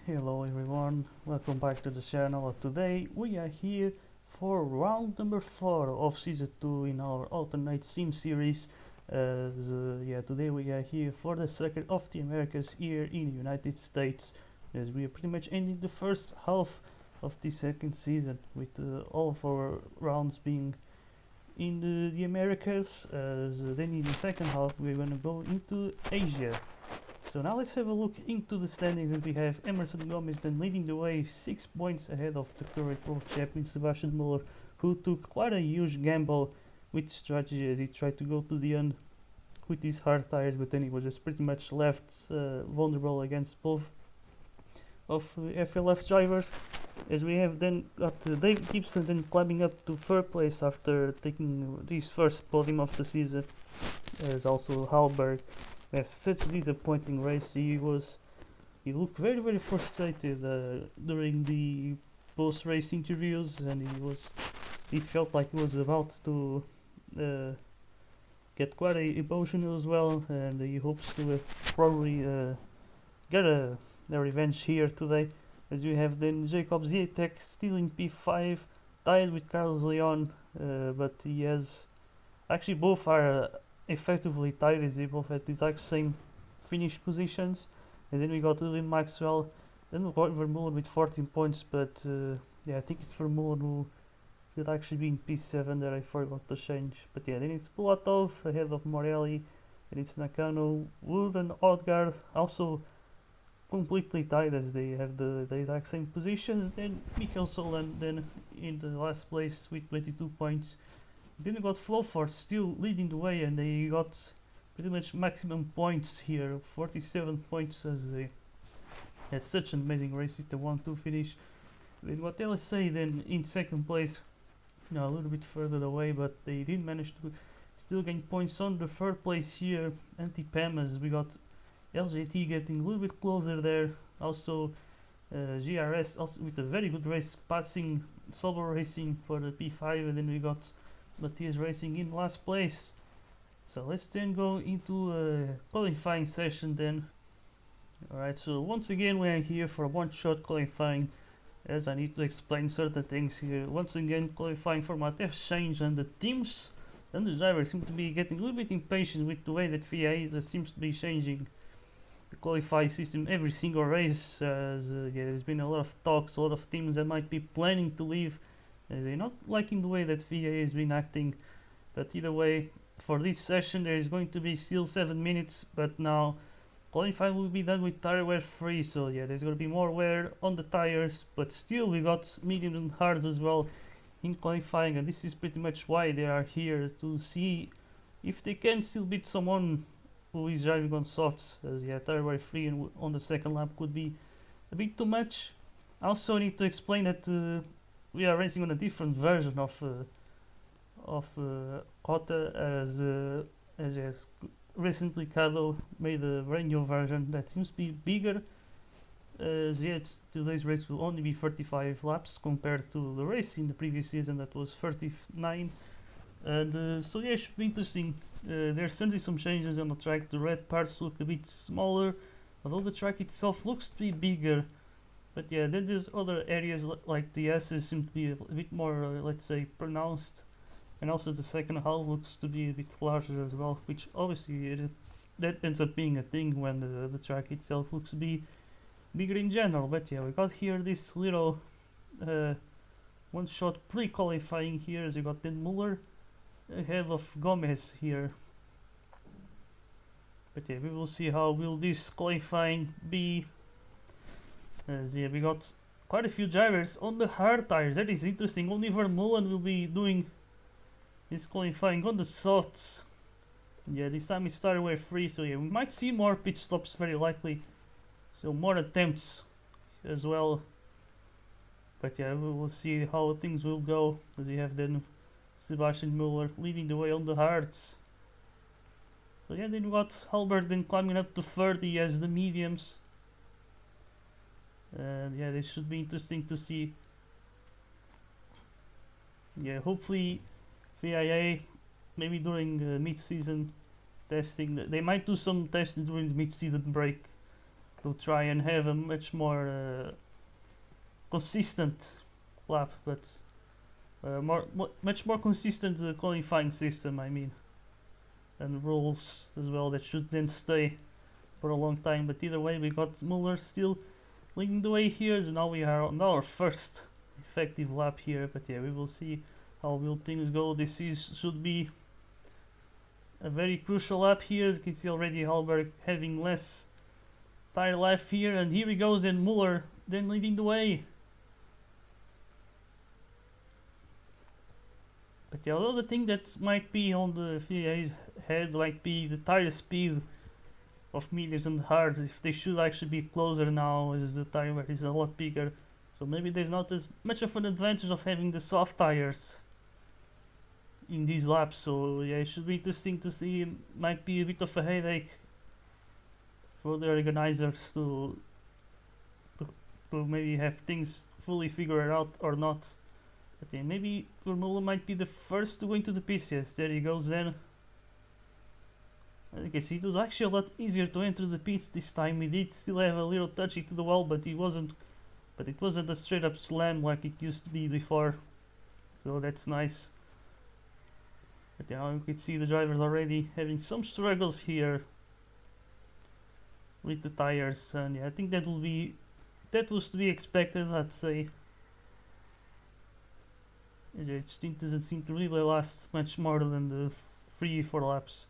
Hello everyone, welcome back to the channel. Today we are here for round number 4 of season 2 in our alternate sim series. Today we are here for the Circuit of the Americas here in the United States, as we are pretty much ending the first half of the second season with all of our rounds being in the Americas. Then in the second half we're gonna go into Asia. So now let's have a look into the standings, and we have Emerson Gomez then leading the way 6 points ahead of the current world champion Sebastian Muller, who took quite a huge gamble with strategy as he tried to go to the end with his hard tires, but then he was just pretty much left vulnerable against both of FLF drivers. As we have then got Dave Gibson then climbing up to third place after taking his first podium of the season, as also Halberg has such a disappointing race. He looked very frustrated during the post race interviews, and it felt like he was about to uh, get quite emotional as well, and he hopes to probably get a revenge here today, as you have then Jacob Zietek still in P5, tied with Carlos Leon, but he has actually both are effectively tied, as they both had the exact same finish positions. And then we got William Maxwell, then we got Vermeulen with 14 points, but I think it's Vermeulen who should actually be in P7 that I forgot to change. But yeah, then it's Pulatov ahead of Morelli, and it's Nakano, Wood and Odgaard also completely tied as they have the exact same positions. Then Michael Solan then in the last place with 22 points. Then we got Flowford still leading the way, and they got pretty much maximum points here, 47 points, as they had such an amazing race with the 1-2 finish. Then what LSA then in second place, a little bit further away, but they did manage to still gain points on the third place here. Anti-Pam, as we got LJT getting a little bit closer there. Also GRS also with a very good race, passing Sober Racing for the P5, and then we got Matthias Racing in last place. So let's then go into a qualifying session then. Alright, so once again we are here for one-shot qualifying, as I need to explain certain things here. Once again, qualifying format has changed, and the teams and the drivers seem to be getting a little bit impatient with the way that FIA seems to be changing the qualifying system every single race, as there's been a lot of talks, a lot of teams that might be planning to leave. They're not liking the way that VA has been acting, but either way, for this session there is going to be still 7 minutes, but now qualifying will be done with tire wear free, so yeah, there's going to be more wear on the tires, but still we got medium and hards as well in qualifying, and this is pretty much why they are here, to see if they can still beat someone who is driving on softs, as yeah, tire wear free and on the second lap could be a bit too much. I also need to explain that we are racing on a different version of COTA, as recently Kado made a brand new version that seems to be bigger. As yet, today's race will only be 35 laps compared to the race in the previous season that was 39. And so yeah, it should be interesting. There's certainly some changes on the track. The red parts look a bit smaller, although the track itself looks to be bigger. But yeah, then there's other areas like the S's seem to be a bit more, let's say, pronounced, and also the second hull looks to be a bit larger as well, which obviously that ends up being a thing when the track itself looks to be bigger in general. But yeah, we got here this little one-shot pre-qualifying here, as you got then Muller ahead of Gomez here. But yeah, we will see how will this qualifying be. Yeah, we got quite a few drivers on the hard tires. That is interesting. Only Vermeulen will be doing his qualifying on the softs. Yeah, this time it's tire wear free, so yeah, we might see more pit stops very likely. So more attempts as well. But yeah, we will see how things will go, as we have then Sebastian Muller leading the way on the hards. So yeah, then we got Halbert then climbing up to 30 as the mediums. And yeah, this should be interesting to see. Yeah, hopefully VIA maybe during mid-season testing, they might do some testing during the mid-season break, will try and have a much more consistent lap, but much more consistent qualifying system, I mean, and rules as well that should then stay for a long time. But either way, we got Muller still leading the way here, so now we are on our first effective lap here. But yeah, we will see how will things go. This should be a very crucial lap here. As you can see already, Halberg having less tire life here, and here he goes, then Muller then leading the way. But the other thing that might be on the FIA's head might be the tire speed of mediums and hards, if they should actually be closer now as the tire wear is a lot bigger. So maybe there's not as much of an advantage of having the soft tires in these laps. So yeah, it should be interesting to see. It might be a bit of a headache for the organizers to maybe have things fully figured out or not. But yeah, maybe Vermeulen might be the first to go into the pits. Yes, there he goes then. As you can see, it was actually a lot easier to enter the pits this time. We did still have a little touchy to the wall, but it wasn't a straight up slam like it used to be before. So that's nice. But yeah, you can see the drivers already having some struggles here with the tires, and yeah, I think that was to be expected, I'd say. It doesn't seem to really last much more than the 3-4 laps.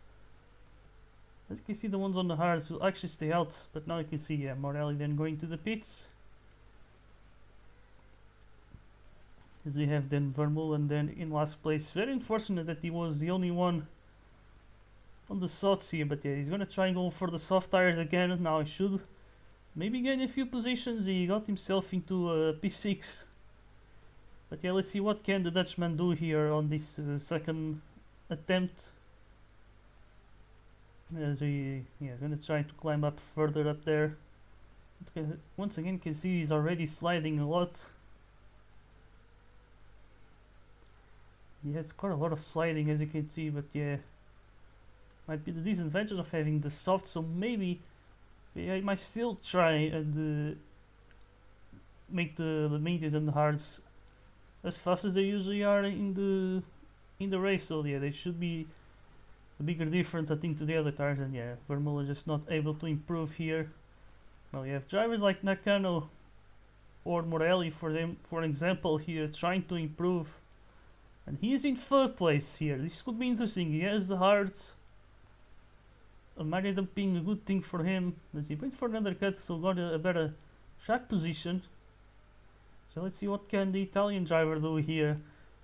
As you can see, the ones on the hards will actually stay out, but now you can see, yeah, Morelli then going to the pits. As we have then Vermeulen then in last place. Very unfortunate that he was the only one on the softs here, but yeah, he's gonna try and go for the soft tires again. Now he should maybe gain a few positions. He got himself into P6. But yeah, let's see what can the Dutchman do here on this second attempt. As he gonna try to climb up further up there. Once again, you can see he's already sliding a lot. He has quite a lot of sliding, as you can see, but yeah, might be the disadvantage of having the soft. So maybe I might still try and make the mediums and the hards as fast as they usually are in the race. So yeah, they should be a bigger difference, I think, to the other tires. And yeah, Vermeulen just not able to improve here. Now you have drivers like Nakano or Morelli, for example, here trying to improve, and he is in third place here. This could be interesting. He has the hards. It might end up being a good thing for him. As he went for another cut, so got a better track position. So let's see what can the Italian driver do here,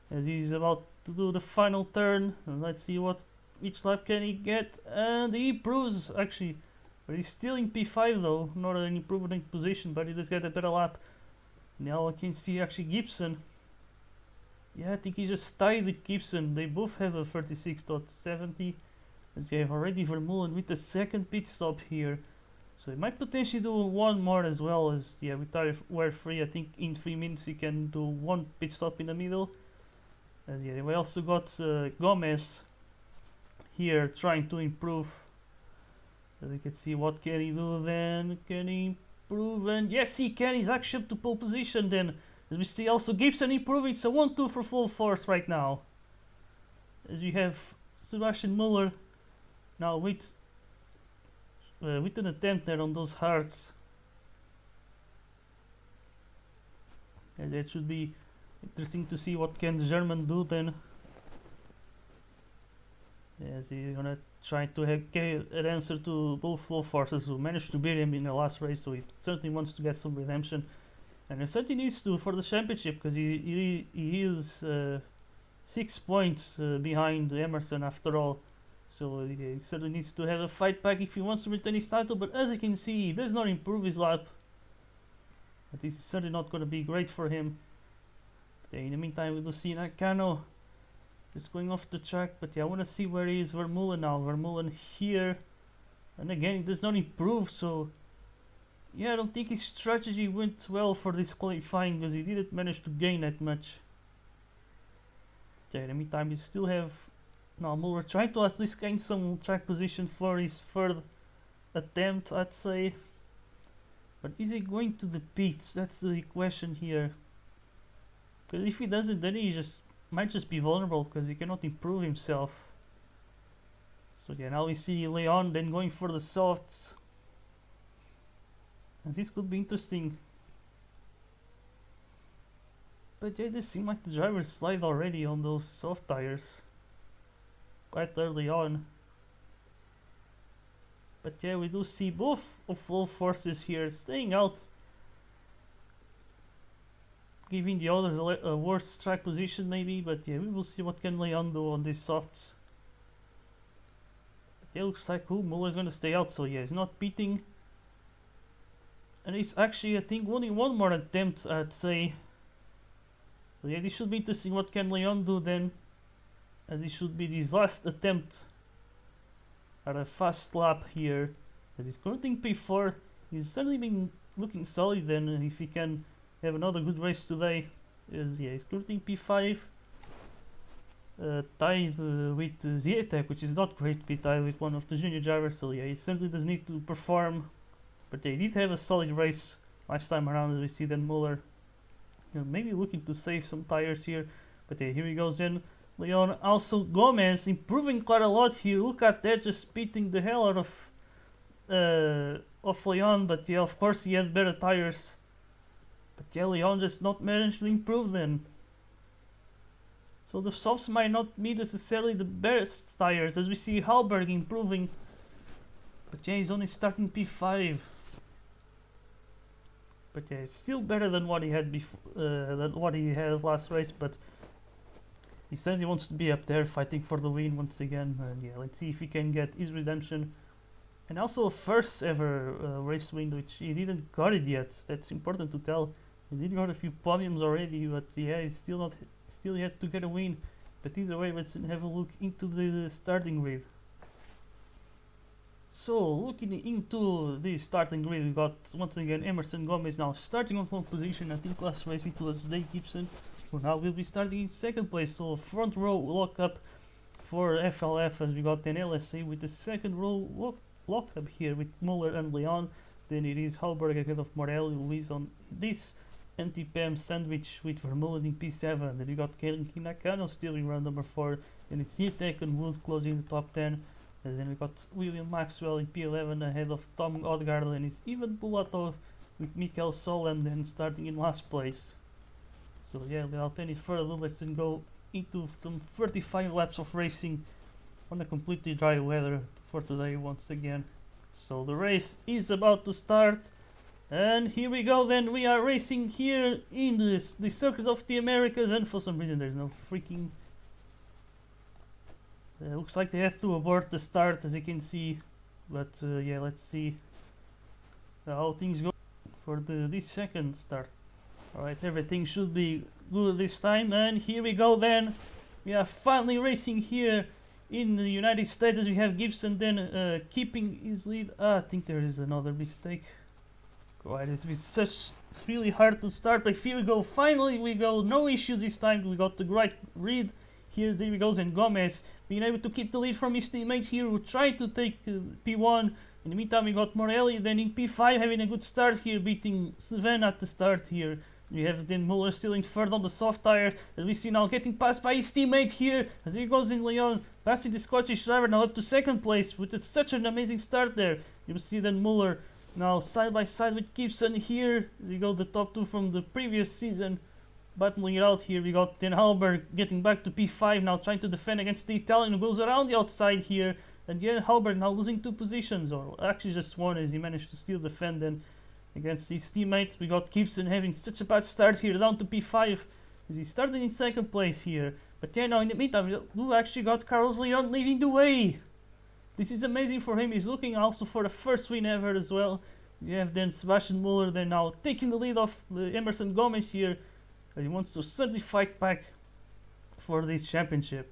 as he's about to do the final turn. And let's see which lap can he get, and he improves actually. But he's still in P5 though, not an improvement position, but he does get a better lap. Now I can see actually Gibson. Yeah, I think he just tied with Gibson. They both have a 36.70. And they have already Vermeulen with the second pit stop here. So he might potentially do one more as well, as yeah, with tire wear free. I think in 3 minutes he can do one pit stop in the middle. And yeah, we also got Gomez here trying to improve. So we can see what can he do then. Can he improve? And yes, he can. He's actually up to pole position then. As we see also Gibson improving. So 1-2 for full force right now. As you have Sebastian Muller now with an attempt there on those hards. And that should be interesting to see what can the German do then. As he's gonna try to get an answer to both flow forces who managed to beat him in the last race, so he certainly wants to get some redemption. And he certainly needs to for the championship, because he is 6 points behind Emerson after all. So he certainly needs to have a fight back if he wants to retain his title. But as you can see, he does not improve his lap. But this is certainly not going to be great for him. Okay, in the meantime, we will see Nakano just going off the track. But yeah, I want to see where is Vermeulen now. Vermeulen here. And again, he does not improve. So yeah, I don't think his strategy went well for this qualifying, because he didn't manage to gain that much. Okay, in the meantime, we still have now Muller trying to at least gain some track position for his third attempt, I'd say. But is he going to the pits? That's the question here. Because if he doesn't, then he just might just be vulnerable because he cannot improve himself. So yeah, now we see Leon then going for the softs. And this could be interesting. But yeah, this seems like the drivers slide already on those soft tires quite early on. But yeah, we do see both of all forces here staying out, giving the others a worse track position maybe. But yeah, we will see what can Leon do on these softs. But yeah, looks like Muller's gonna stay out, so yeah, he's not beating. And it's actually, I think, only one more attempt, I'd say. So yeah, this should be interesting. What can Leon do then? And this should be his last attempt at a fast lap here. As he's currently P4, he's certainly been looking solid then if he can have another good race today. As yeah, he's currently P5. Tied with Zietek, which is not great to be tied with one of the junior drivers. So yeah, he certainly does need to perform. But they did have a solid race last time around, as we see then Muller maybe looking to save some tires here. But yeah, here he goes in. Leon, also Gomez improving quite a lot here. Look at that, just beating the hell out of Leon. But yeah, of course he has better tires. But yeah, Leon just not managed to improve then. So the softs might not be necessarily the best tires, as we see Hallberg improving. But yeah, he's only starting P5. But yeah, it's still better than what he had before, than what he had last race. But he certainly wants to be up there fighting for the win once again. And yeah, let's see if he can get his redemption. And also first ever race win, which he didn't got it yet. That's important to tell. He did got a few podiums already, but yeah, he's still yet to get a win. But either way, let's have a look into the starting grid. So looking into the starting grid, we got once again Emerson Gomez now starting on pole position. I think last race it was Dave Gibson, who now will be starting in second place. So front row lock up for FLF, as we got an LSA with the second row lock up here with Muller and Leon. Then it is Hallberg ahead of Morelli, Luis on this anti-PAM sandwich with Vermeulen in P7. Then you got Kellen Nakano still in round number 4. Then it's Zietek and Wood closing the top 10. And then we got William Maxwell in P11 ahead of Tom Odegaard, and it's even Bulatov with Mikael Solen then starting in last place. So yeah, without any further ado, let's then go into some 35 laps of racing on a completely dry weather for today once again. So the race is about to start, and here we go then. We are racing here in the Circuit of the Americas, and for some reason there's no freaking looks like they have to abort the start, as you can see. But yeah, let's see how things go for this second start. Alright, everything should be good this time, and here we go then. We are finally racing here in the United States, as we have Gibson then keeping his lead. I think there is another mistake. Right, it's really hard to start, but here we go. Finally we go, no issues this time. We got the right read. There he goes, and Gomez being able to keep the lead from his teammate here, who tried to take P1. In the meantime, we got Morelli then in P5 having a good start here, beating Sven at the start here. We have then Muller still in third on the soft tire, as we see now getting passed by his teammate here, as he goes in Leon, passing the Scottish driver now up to second place with such an amazing start there. You will see then Muller now side by side with Gibson here, as he got the top 2 from the previous season. Battling it out here, we got Den Hallberg getting back to P5 now, trying to defend against the Italian, who goes around the outside here. And again, Hallberg now losing 2 positions, or actually just 1, as he managed to still defend then against his teammates. We got Gibson having such a bad start here, down to P5, as he started in second place here. But yeah, now in the meantime, we actually got Carlos Leon leading the way. This is amazing for him. He's looking also for the first win ever as well. You have then Sebastian Muller then now taking the lead off Emerson Gomez here. He wants to certainly fight back for this championship.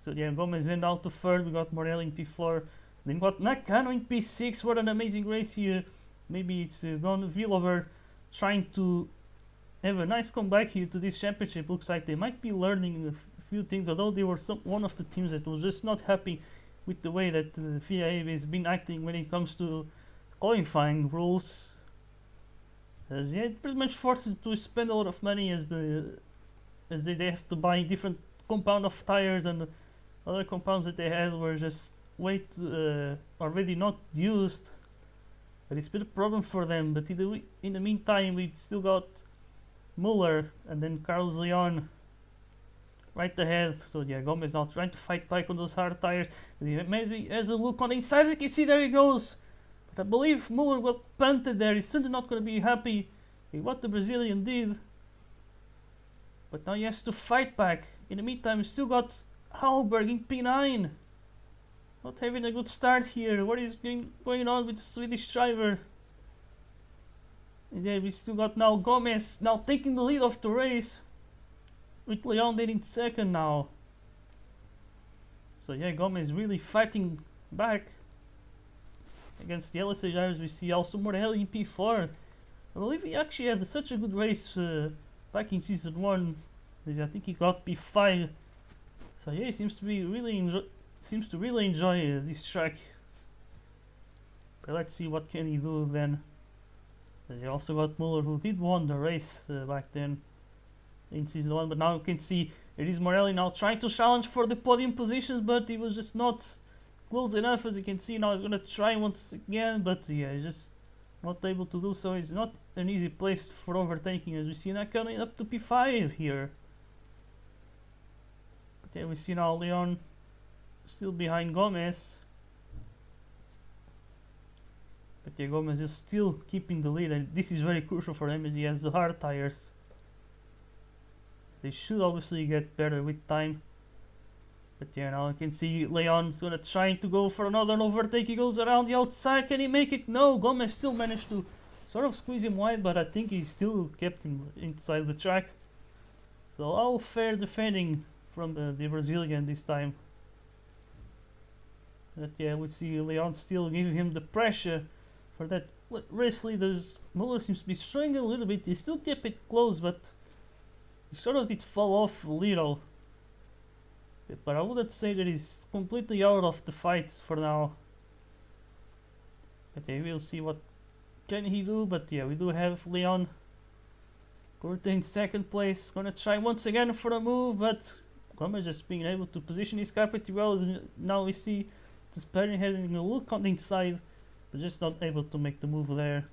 So yeah, Gomez in down to third. We got Morelli in P4. Then we got Nakano in P6. What an amazing race here. Maybe it's Don Villover trying to have a nice comeback here to this championship. Looks like they might be learning a few things, although they were one of the teams that was just not happy with the way that FIA has been acting when it comes to qualifying rules. As yeah, it pretty much forces to spend a lot of money as they have to buy different compound of tires, and the other compounds that they had were just already not used. But it's been a problem for them. But in the meantime, we still got Muller and then Carlos Leon right ahead. So yeah, Gomez now trying to fight back on those hard tires. Messi has a look on the inside. You can see there he goes. But I believe Muller got punted there. He's certainly not going to be happy with what the Brazilian did. But now he has to fight back. In the meantime, we still got Hallberg in P9. Not having a good start here. What is going on with the Swedish driver? And then we still got now Gomez now taking the lead of the race, with Leon in second now. So yeah, Gomez really fighting back against the LSA drivers. We see also Morelli in P4. I believe he actually had such a good race back in season 1. I think he got P5. So yeah, he seems to really enjoy this track. But let's see what can he do then. They also got Muller, who did won the race back then in season 1, but now you can see it is Morelli now trying to challenge for the podium positions, but he was just not close enough. As you can see now, he's gonna try once again, but yeah, he's just not able to do so. It's not an easy place for overtaking, as we see now coming up to P5 here. But yeah, we see now Leon still behind Gomez. But yeah, Gomez is still keeping the lead, and this is very crucial for him as he has the hard tires. They should obviously get better with time. But yeah, now you can see Leon's gonna try to go for another overtake. He goes around the outside. Can he make it? No, Gomez still managed to sort of squeeze him wide, but I think he still kept him inside the track. So all fair defending from the Brazilian this time. But yeah, we see Leon still giving him the pressure for that race leaders. Muller seems to be struggling a little bit. He still kept it close, but he sort of did fall off a little. But I wouldn't say that he's completely out of the fight for now. Okay, we'll see what can he do. But yeah, we do have Leon currently in second place. Gonna try once again for a move, but Gomez just being able to position his car pretty well. Now we see the Spaniard having a look on the inside, but just not able to make the move there.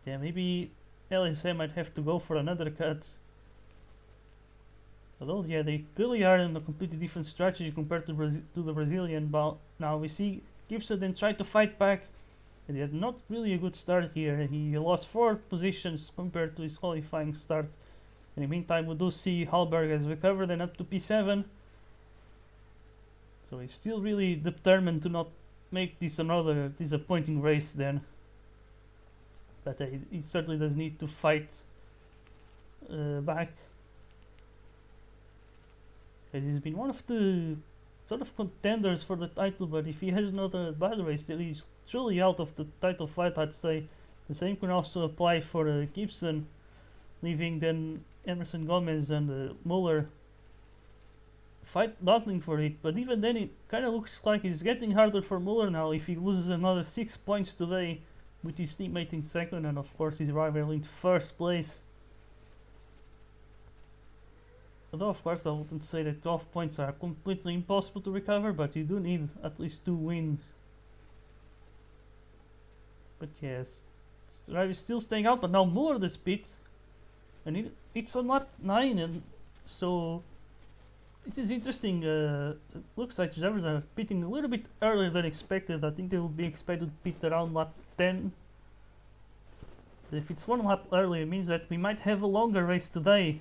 Yeah, maybe LSA might have to go for another cut. Although, yeah, they clearly are in a completely different strategy compared to the Brazilian. But now we see Gibson then try to fight back, and he had not really a good start here. He lost 4 positions compared to his qualifying start. In the meantime, we do see Hallberg has recovered and up to P7. So he's still really determined to not make this another disappointing race then. But he certainly does need to fight back. He's been one of the sort of contenders for the title, but if he has another bad race, then he's truly out of the title fight, I'd say. The same can also apply for Gibson, leaving then Emerson Gomez and Muller battling for it. But even then, it kind of looks like it's getting harder for Muller now if he loses another 6 points today, with his teammate in second and of course his rival in first place. Although of course I wouldn't say that 12 points are completely impossible to recover, but you do need at least 2 wins. But yes, Drive is still staying out, but now Muller the pits, and it's on lap 9, and so this is interesting. It looks like drivers are pitting a little bit earlier than expected. I think they will be expected to pit around lap 10. But if it's 1 lap earlier, it means that we might have a longer race today.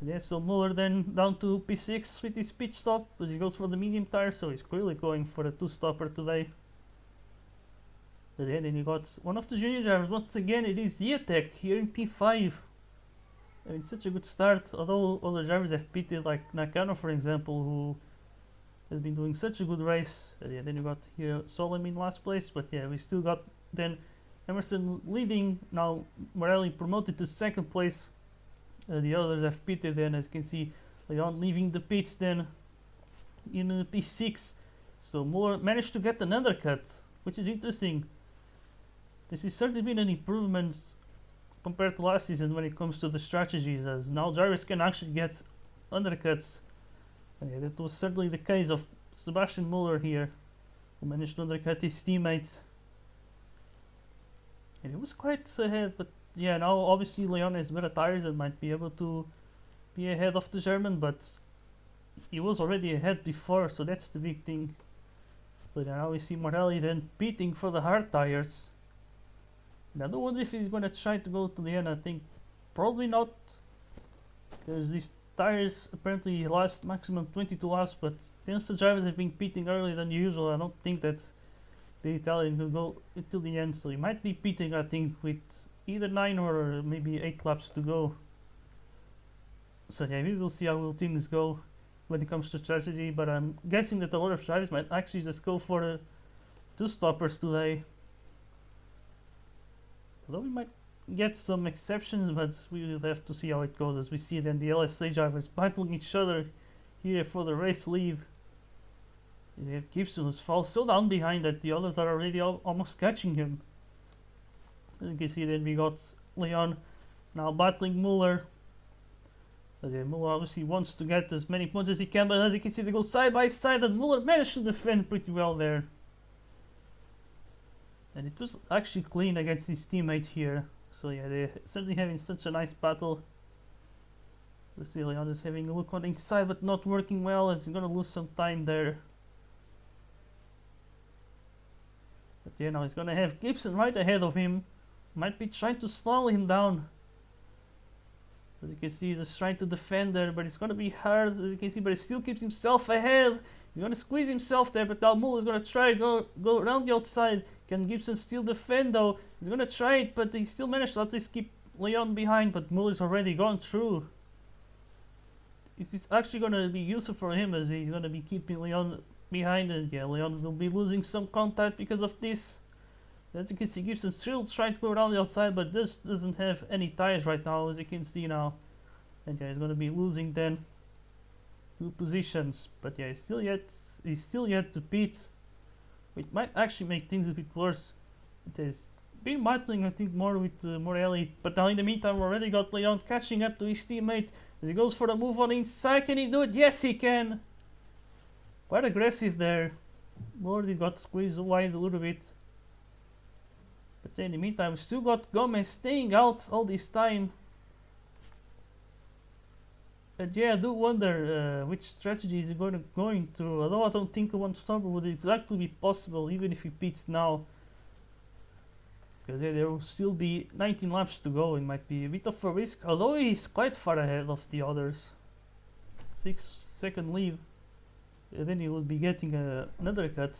Yeah, so Muller then down to P6 with his pit stop, as he goes for the medium tire, so he's clearly going for a 2-stopper today. But yeah, then you got one of the junior drivers, once again it is Ziatek here in P5. I mean, such a good start, although other drivers have pitted, like Nakano for example, who has been doing such a good race. Yeah, then you got here Solem in last place, but yeah, we still got then Emerson leading, now Morelli promoted to second place. The others have pitted, and as you can see Leon leaving the pits then in P6. So Muller managed to get an undercut, which is interesting. This has certainly been an improvement compared to last season when it comes to the strategies, as now drivers can actually get undercuts. And yeah, that was certainly the case of Sebastian Muller here, who managed to undercut his teammates. And he was quite ahead, but yeah, now obviously Leon has better tires and might be able to be ahead of the German, but he was already ahead before, so that's the big thing. So now we see Morelli then beating for the hard tires. And I don't wonder if he's going to try to go to the end. I think probably not, because these tires apparently last maximum 22 laps, but since the drivers have been pitting earlier than usual, I don't think that the Italian will go until the end. So he might be pitting, I think, with either 9 or maybe 8 laps to go. So yeah, we will see how things go when it comes to strategy, but I'm guessing that a lot of drivers might actually just go for the 2-stoppers today. Although we might get some exceptions, but we will have to see how it goes, as we see then the LSA drivers battling each other here for the race lead. You have Gibson who's falls so down behind that the others are already almost catching him. As you can see then we got Leon now battling Muller. Muller obviously wants to get as many points as he can, but as you can see they go side by side and Muller managed to defend pretty well there. And it was actually clean against his teammate here. So yeah, they're certainly having such a nice battle. We see Leon is having a look on the inside but not working well, as he's gonna lose some time there. But yeah, now he's gonna have Gibson right ahead of him. Might be trying to slow him down. As you can see, he's just trying to defend there, but it's gonna be hard, as you can see, but he still keeps himself ahead. He's gonna squeeze himself there, but now Muller is gonna try go around the outside. Can Gibson still defend though? He's gonna try it, but he still managed to at least keep Leon behind, but Muller's already gone through. This is actually gonna be useful for him, as he's gonna be keeping Leon behind, and yeah, Leon will be losing some contact because of this. As you can see, Gibson still trying to go around the outside, but this doesn't have any tires right now, as you can see now. And yeah, he's gonna be losing then 2 positions. But yeah, he's still yet to pit. It might actually make things a bit worse. It has been battling, I think, more with Morelli. But now in the meantime, we already got Leon catching up to his teammate as he goes for the move on the inside. Can he do it? Yes, he can. Quite aggressive there. Morelli got squeezed wide a little bit. But in the meantime, we still got Gomez staying out all this time. And yeah, I do wonder which strategy is he going through. Although I don't think a 1-stopper would exactly be possible, even if he pits now. Because there will still be 19 laps to go. It might be a bit of a risk, although he's quite far ahead of the others. 6-second lead. And then he will be getting another cut.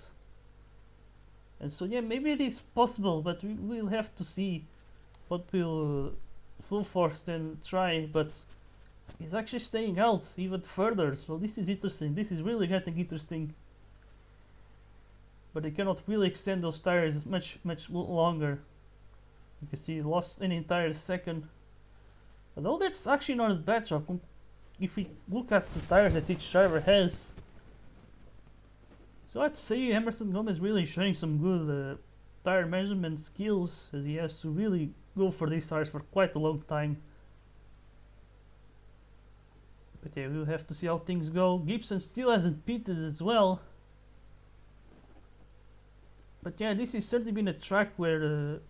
And so yeah, maybe it is possible, but we will have to see what will Full Force then try. But he's actually staying out even further, so this is interesting. This is really getting interesting. But they cannot really extend those tires much longer. You can see he lost an entire second. Although that's actually not a bad job. If we look at the tires that each driver has. So I'd say Emerson Gomez really showing some good tire measurement skills, as he has to really go for these tires for quite a long time. But yeah, we'll have to see how things go. Gibson still hasn't pitted as well. But yeah, this has certainly been a track where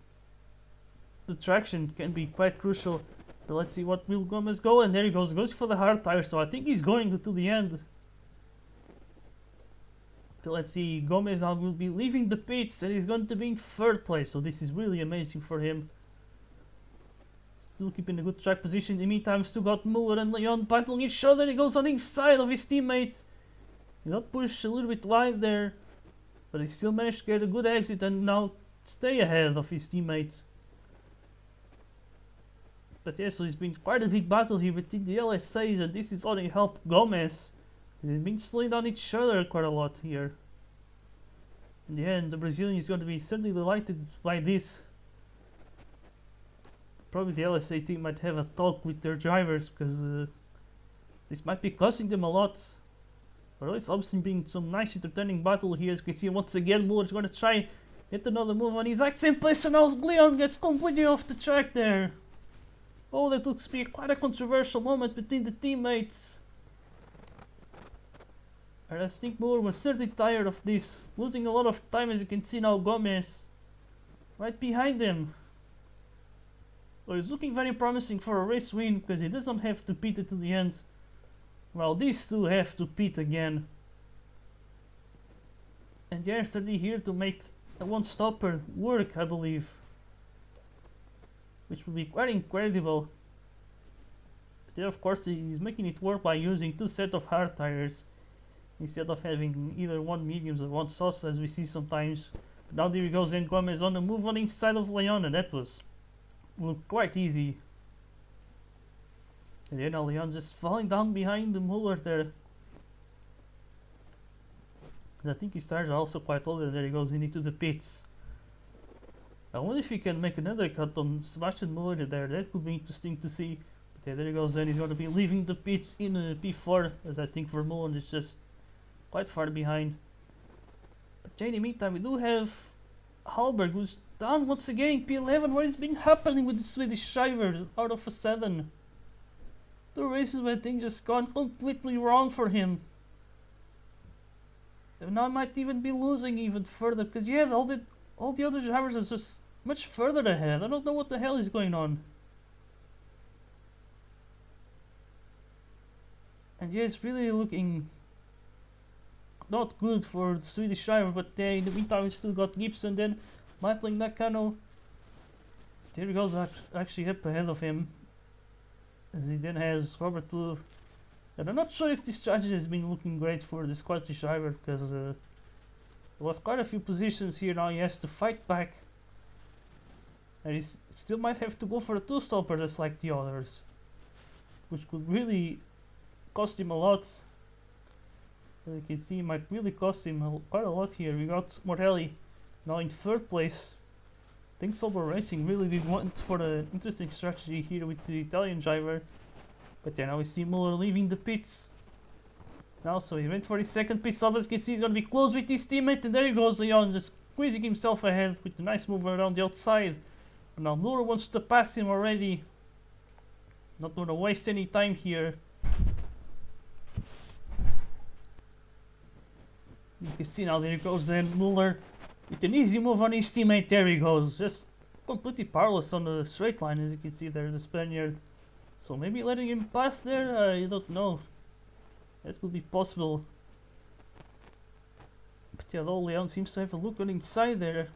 the traction can be quite crucial. So let's see what will Gomez go, and there he goes for the hard tire, so I think he's going to the end. So let's see, Gomez now will be leaving the pits and he's going to be in 3rd place, so this is really amazing for him. Still keeping a good track position. In the meantime, still got Muller and Leon battling each other. He goes on the inside of his teammate. He got pushed a little bit wide there, but he still managed to get a good exit and now stay ahead of his teammates. But yeah, so it's been quite a big battle here between the LSAs, and this is only helped Gomez. They've been slowing down each other quite a lot here. In the end, the Brazilian is going to be certainly delighted by this. Probably the LSA team might have a talk with their drivers, because this might be costing them a lot. But it's obviously been some nice entertaining battle here. As you can see, once again, Muller's going to try hit another move on the exact same place, and now Leon gets completely off the track there. Oh, that looks to be quite a controversial moment between the teammates. And I think Muller was certainly tired of this, losing a lot of time. As you can see now, Gomez right behind him. So he's looking very promising for a race win, because he doesn't have to pit it to the end. Well, these two have to pit again. And they're certainly here to make a one-stopper work, I believe. Which would be quite incredible. But there, of course, he's making it work by using two sets of hard tires, instead of having either one mediums or one softs, as we see sometimes. But now there he goes, then Gomez on the move on the inside of Leon, and that was looked quite easy. And then Leon just falling down behind the Muller there. And I think his tires are also quite old, and there he goes into the pits. I wonder if he can make another cut on Sebastian Muller there. That could be interesting to see. But yeah, there he goes, then he's going to be leaving the pits in P4, as I think Vermeulen is just quite far behind. But yeah, in the meantime, we do have Hallberg, who's down once again in P11. What has been happening with the Swedish driver out of a 7? 2 races where things just gone completely wrong for him. And now might even be losing even further, because yeah, all the other drivers are just much further ahead. I don't know what the hell is going on. And yeah, it's really looking not good for the Swedish driver, but in the meantime we still got Gibson, then Michael Nakano. There he goes, actually up ahead of him. As he then has Robert Wood. And I'm not sure if this strategy has been looking great for the Scottish driver, because there was quite a few positions here. Now he has to fight back, and he still might have to go for a 2-stopper just like the others, which could really cost him a lot. As you can see, it might really cost him quite a lot here. We got Morelli now in 3rd place. I think Sober Racing really did want for the interesting strategy here with the Italian driver. But yeah, now we see Muller leaving the pits. Now, so he went for his 2nd pit stop. As you can see, he's going to be close with his teammate. And there he goes, Leon, just squeezing himself ahead with a nice move around the outside. But now Muller wants to pass him already. Not going to waste any time here. You can see now, there he goes then, Muller with an easy move on his teammate. There he goes, just completely powerless on the straight line. As you can see there, the Spaniard. So maybe letting him pass there, I don't know. That could be possible. But yeah, though Leon seems to have a look on inside there.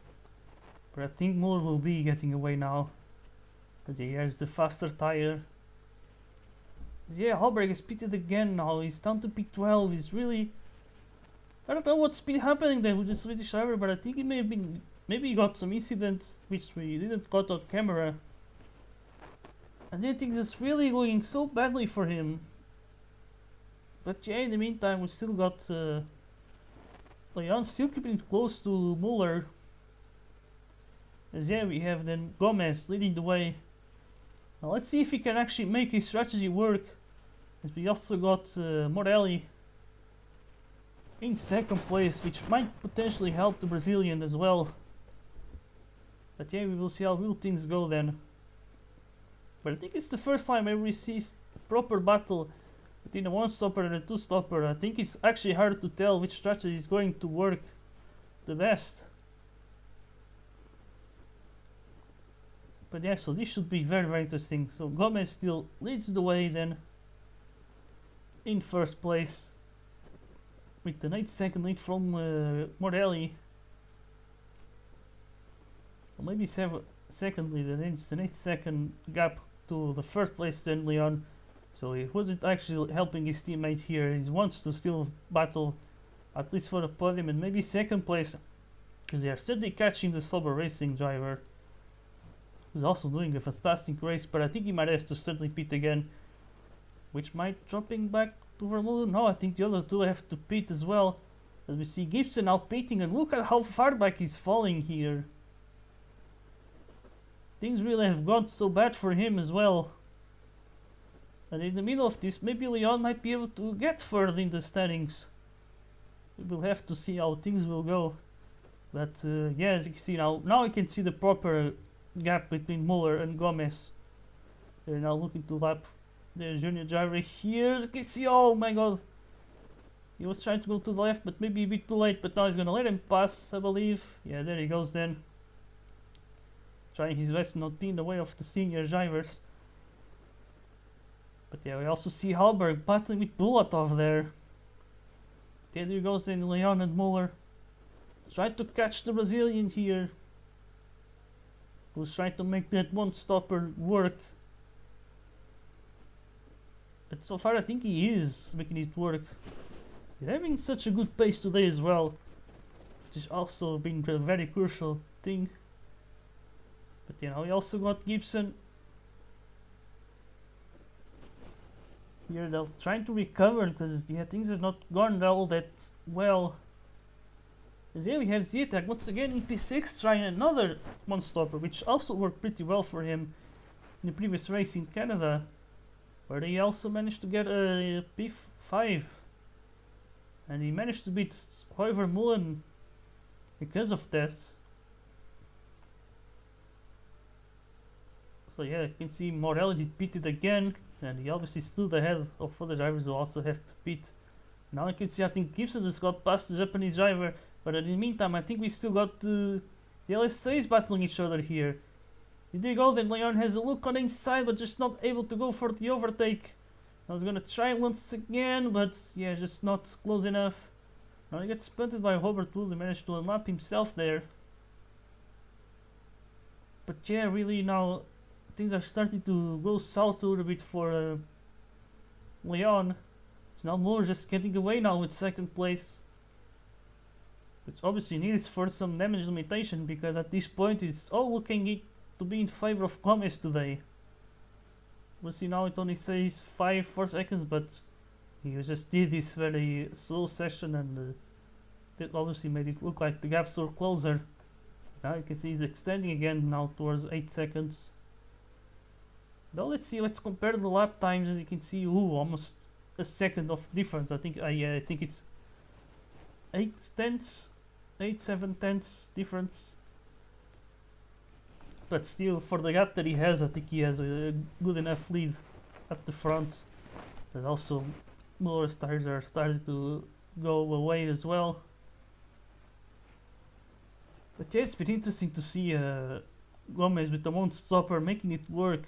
But I think Muller will be getting away now. But yeah, here's the faster tire. Yeah, Hallberg is pitted again now. He's down to P12. He's really... I don't know what's been happening there with the Swedish driver, but I think it may have been... Maybe he got some incidents which we didn't got on camera. And then things is really going so badly for him. But yeah, in the meantime we still got Leon still keeping close to Muller. As yeah, we have then Gomez leading the way. Now let's see if he can actually make his strategy work. As we also got Morelli in 2nd place, which might potentially help the Brazilian as well. But yeah, we will see how real things go then. But I think it's the first time I ever see a proper battle between a 1-stopper and a 2-stopper. I think it's actually hard to tell which strategy is going to work the best. But yeah, so this should be very, very interesting. So Gomez still leads the way then in 1st place, with an 8-second lead from Morelli. Or maybe 7-second lead, and then it's an 8-second gap to the 1st place then Leon. So he wasn't actually helping his teammate here. He wants to still battle at least for the podium and maybe 2nd place, because they are certainly catching the Sober Racing driver, who's also doing a fantastic race. But I think he might have to certainly pit again, which might dropping back to Vermeulen. No, I think the other two have to pit as well. As we see Gibson now pitting, and look at how far back he's falling here. Things really have gone so bad for him as well. And in the middle of this, maybe Leon might be able to get further in the standings. we'll have to see how things will go. But yeah, as you can see now you can see the proper gap between Muller and Gomez. They're now looking to lap the junior driver here. As you can see, oh my god, he was trying to go to the left, but maybe a bit too late. But now he's gonna let him pass, I believe. Yeah, there he goes then. Trying his best not to be in the way of the senior drivers. But yeah, we also see Halberg battling with Bulatov there. There he goes then, Leon and Muller. Trying to catch the Brazilian here, who's trying to make that one stopper work. But so far I think he is making it work. He's having such a good pace today as well, which is also been a very crucial thing. But you know, we also got Gibson here. They're trying to recover because yeah, things have not gone all that well. As here we have Zietag once again in P6 trying another one stopper, which also worked pretty well for him in the previous race in Canada, where he also managed to get a P5, and he managed to beat Hoiver Mullen because of that. So yeah, you can see Morelli did beat it again, and he obviously stood ahead of other drivers who also have to beat. Now you can see I think Gibson just got past the Japanese driver, but in the meantime I think we still got the LSAs battling each other here. Here they go, then Leon has a look on the inside but just not able to go for the overtake. I was gonna try once again, but yeah, just not close enough. Now he gets spotted by Robert Wood, he managed to unlap himself there. But yeah, really now things are starting to go south a little bit for Leon. So now Muller just getting away now with second place, which obviously needs for some damage limitation, because at this point it's all looking to be in favor of Gomez today. We'll see now, it only says 4 seconds, but he just did this very slow session, and that obviously made it look like the gaps were closer. Now you can see he's extending again now towards 8 seconds. Now let's compare the lap times. As you can see, almost a second of difference. I think it's 8/7 difference. But still, for the gap that he has, I think he has a good enough lead at the front. And also, Muller's tires are starting to go away as well. But yeah, it's been interesting to see Gomez with the one stopper making it work.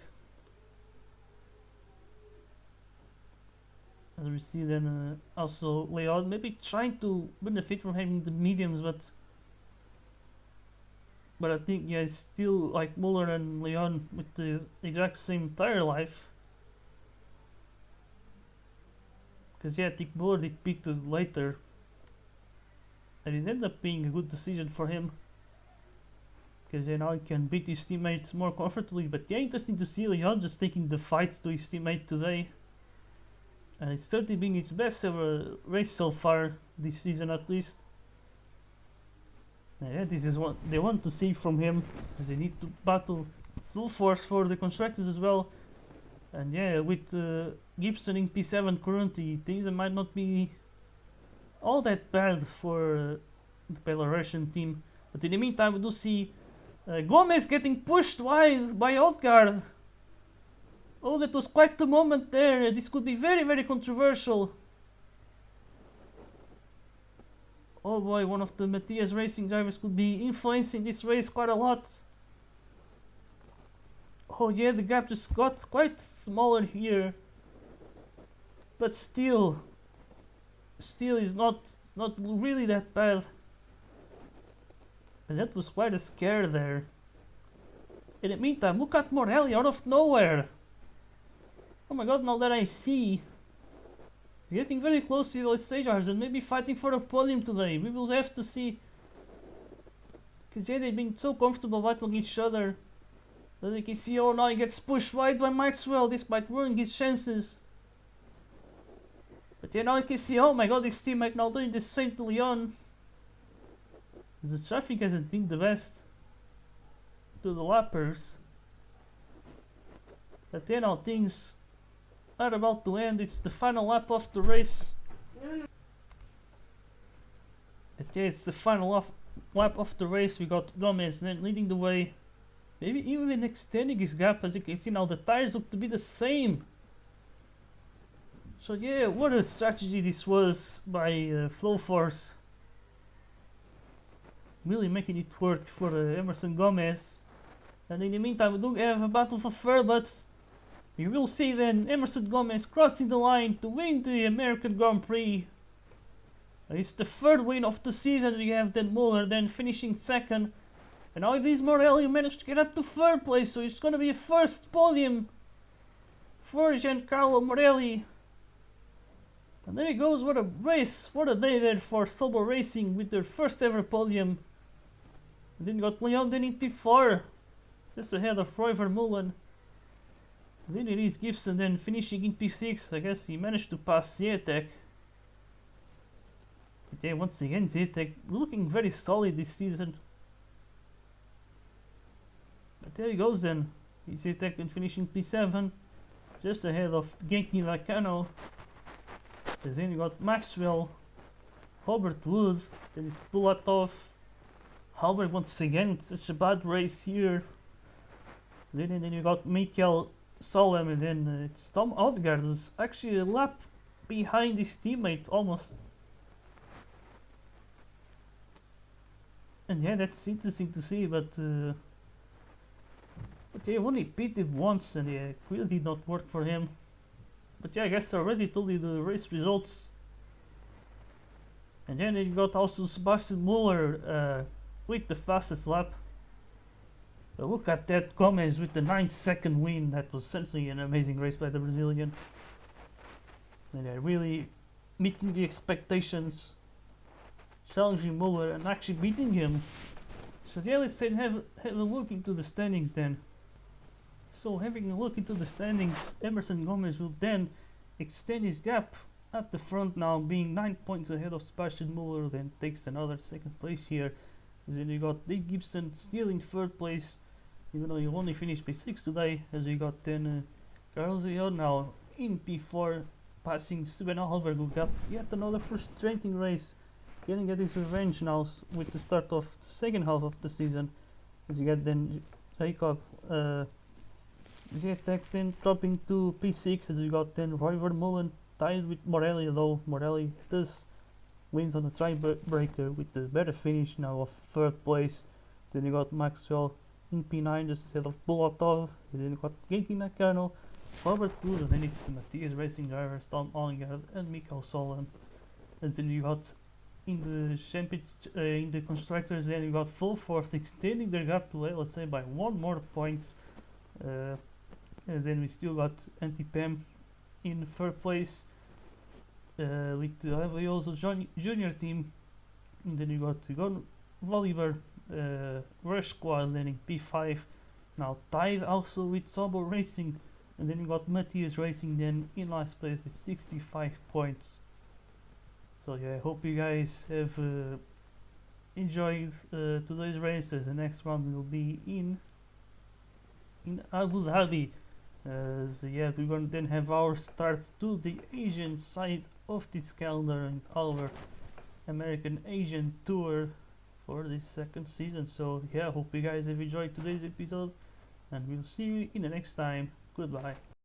As we see then also Leon maybe trying to benefit from having the mediums, but I think yeah, it's still like Muller and Leon with the exact same tire life. Because yeah, I think Muller did beat it later, and it ended up being a good decision for him, because yeah, now he can beat his teammates more comfortably. But yeah, interesting to see Leon just taking the fight to his teammate today. And it's certainly been his best ever race so far this season, at least. Yeah, this is what they want to see from him, as they need to battle full force for the constructors as well. And yeah, with Gibson in P7 currently, things might not be all that bad for the Belarusian team. But in the meantime, we do see Gomez getting pushed wide by Odegaard. Oh, that was quite the moment there. This could be very, very controversial. Oh boy, one of the Matthias Racing drivers could be influencing this race quite a lot. Oh yeah, the gap just got quite smaller here. But still is not really that bad. And that was quite a scare there. In the meantime, look at Morelli out of nowhere. Oh my god, now that I see, he's getting very close to the LSA drivers and maybe fighting for a podium today. We will have to see. Because yeah, they've been so comfortable battling each other. As you can see, oh now he gets pushed wide by Maxwell. This might ruin his chances. But yeah, now you can see, oh my god, his teammate now doing the same to Leon. The traffic hasn't been the best to the lappers. But yeah, now things are about to end. It's the final lap of the race. Okay, it's the final lap of the race. We got Gomez then leading the way, maybe even extending his gap. As you can see now, the tires look to be the same. So yeah, what a strategy this was by Flow Force. Really making it work for Emerson Gomez. And in the meantime, we do have a battle for third, but we will see then Emerson Gomez crossing the line to win the American Grand Prix. It's the third win of the season. We have then Muller then finishing second. And now Luis Morelli managed to get up to third place, so it's going to be a first podium for Giancarlo Morelli. And there he goes, what a race, what a day there for Sauber Racing with their first ever podium. And then you got Leon then in P4, just ahead of Roy Vermeulen. And then it is Gibson then finishing in P6, I guess he managed to pass Zetek. But yeah, once again Zetek looking very solid this season. But there he goes then, Zetek then finishing P7, just ahead of Genki Nakano. And then you got Maxwell, Robert Wood, then it's Bulatov, Halberg once again, such a bad race here. And then you got Mikel Solem, and then it's Tom Odegaard, who's actually a lap behind his teammate almost. And yeah, that's interesting to see, but yeah, only pitted once, and yeah, it really did not work for him. But yeah, I guess I already told you the race results. And then you got also Sebastian Muller with the fastest lap. But look at that, Gomez with the 9-second win. That was certainly an amazing race by the Brazilian. And yeah, really meeting the expectations, challenging Muller and actually beating him. So yeah, let's have a look into the standings then. So having a look into the standings, Emerson Gomez will then extend his gap at the front now, being 9 points ahead of Sebastian Muller, then takes another second place here. And then you got Dave Gibson still in third place, even though he only finished P6 today, as you got then Carlos Leon now in P4, passing Sven Alberg, who got yet another frustrating race, getting at his revenge now with the start of the second half of the season. As you get then Jacob Zetek then dropping to P6, as you got then Roy Vermeulen tied with Morelli, though Morelli does wins on the tiebreaker with the better finish now of third place. Then you got Maxwell in P9 just instead of Bulatov. And then you got Genki Nakano, Robert Wood, and then it's the Matthias Racing drivers Tom Odegaard and Mikael Solem. And then you got in the championship, in the constructors, then you got Full Force extending their gap to let's say by one more point. And then we still got Antipem in third place with the Avioso Junior team. And then you got Gon Voliver Rush Squad then in P5, now tied also with Sauber Racing. And then you got Matthias Racing then in last place with 65 points. So yeah, I hope you guys have enjoyed today's races. The next round will be in Abu Dhabi. So yeah, we're going to then have our start to the Asian side of this calendar and our American Asian tour for this second season. So yeah, hope you guys have enjoyed today's episode, and we'll see you in the next time. Goodbye.